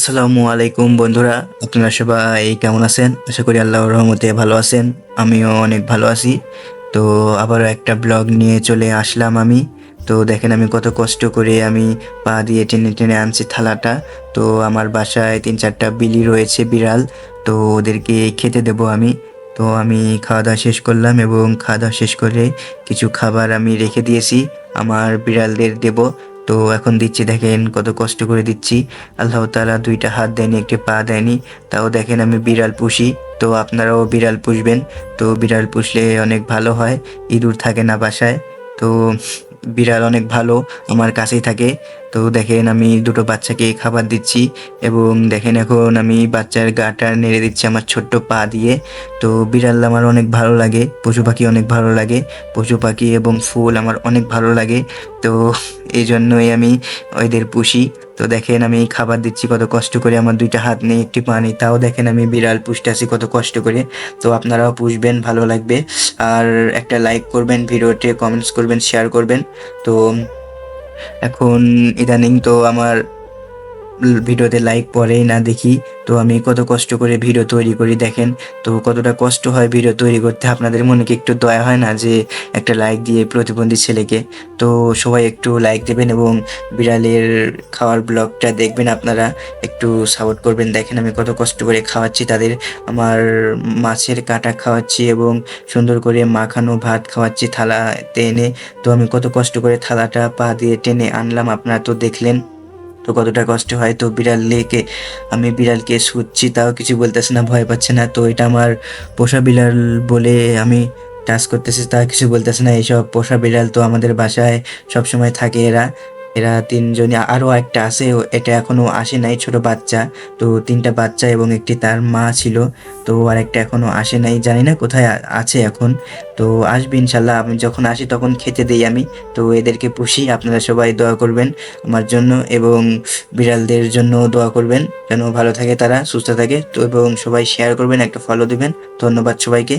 আসসালামু আলাইকুম বন্ধুরা, আপনারা সবাই কেমন আছেন? আশা করি আল্লাহর রহমতে ভালো আছেন। আমিও অনেক ভালো আছি। তো আবারও একটা ব্লগ নিয়ে চলে আসলাম আমি। তো দেখেন আমি কত কষ্ট করে আমি পা দিয়ে টেনে টেনে আনছি থালাটা। তো আমার বাসায় ৩-৪টা বিলি রয়েছে, বিড়াল। তো ওদেরকে খেতে দেব আমি। তো আমি খাওয়া দাওয়া শেষ করলাম এবং খাওয়া দাওয়া শেষ করে কিছু খাবার আমি রেখে দিয়েছি, আমার বিড়ালদের দেব। তো এখন দিচ্ছি, দেখেন কত কষ্ট করে দিচ্ছি। আল্লাহ তাআলা ২টা হাত দেয়নি, ১টি পা দেয়নি, তাও দেখেন আমি বিড়াল পুষি। তো আপনারাও বিড়াল পুষবেন। তো বিড়াল পুষলে অনেক ভালো হয়, ইঁদুর থাকে না বাসায়। তো বিড়াল অনেক ভালো, আমার কাছেই থাকে। তো দেখেন আমি দুটো বাচ্চাকে খাবার দিচ্ছি এবং দেখেন এখন আমি বাচ্চার গাটা নেড়ে দিচ্ছি আমার ছোট্ট পা দিয়ে। তো বিড়াল আমার অনেক ভালো লাগে, পশু পাখি অনেক ভালো লাগে, পশু পাখি এবং ফুল আমার অনেক ভালো লাগে। তো এই জন্যই আমি ওদের পুষি। তো দেখেন আমি খাবার দিচ্ছি কত কষ্ট করে, আমার ২টা হাত নেই, ১টি পা নেই, তাও দেখেন আমি বিড়াল পুষতেছি কত কষ্ট করে। তো আপনারাও পুষবেন, ভালো লাগবে। আর একটা লাইক করবেন ভিডিওতে, কমেন্টস করবেন, শেয়ার করবেন। তো এখন ইদানিং তো আমার ভিডিওতে লাইক পড়েই না দেখি। তো আমি কত কষ্ট করে ভিডিও তৈরি করি দেখেন। তো কতটা কষ্ট হয় ভিডিও তৈরি করতে, আপনাদের মনে কি একটু দয়া হয় না যে একটা লাইক দিয়ে প্রতিবন্ধী ছেলেকে? তো সবাই একটু লাইক দেবেন এবং বিড়ালের খাওয়ার ব্লগটা দেখবেন, আপনারা একটু সাপোর্ট করবেন। দেখেন আমি কত কষ্ট করে খাওয়াচ্ছি তাদের, আমার মাছের কাঁটা খাওয়াচ্ছি এবং সুন্দর করে মাখানো ভাত খাওয়াচ্ছি থালাতে এনে। তো আমি কত কষ্ট করে থালাটা পা দিয়ে টেনে আনলাম, আপনারা তো দেখলেন। তো কতটা কষ্ট হয়। তো আমি বিড়ালকে শুচ্ছি, তাও কিছু বলতেছে না, ভয় পাচ্ছে না। তো এটা আমার পোষা বিড়াল বলে আমি টাচ করতেছি, তা কিছু বলতেছে না। এইসব পোষা বিড়াল তো আমাদের বাসায় সবসময় থাকে এরা। এরা ৩ জনই, আরও একটা আছে, এটা এখনো আসে নাই, ছোট বাচ্চা। তো ৩টা বাচ্চা এবং একটি তার মা ছিল। তো আরেকটা এখনো আসে নাই, জানি না কোথায় আছে এখন। তো আসবে ইনশাল্লাহ, আমি যখন আসি তখন খেতে দেই আমি। তো এদেরকে পুষি, আপনারা সবাই দোয়া করবেন আমার জন্য এবং বিড়ালদের জন্য দোয়া করবেন যেন ভালো থাকে, তারা সুস্থ থাকে। তো এবং সবাই শেয়ার করবেন, একটা ফলো দিবেন। ধন্যবাদ সবাইকে।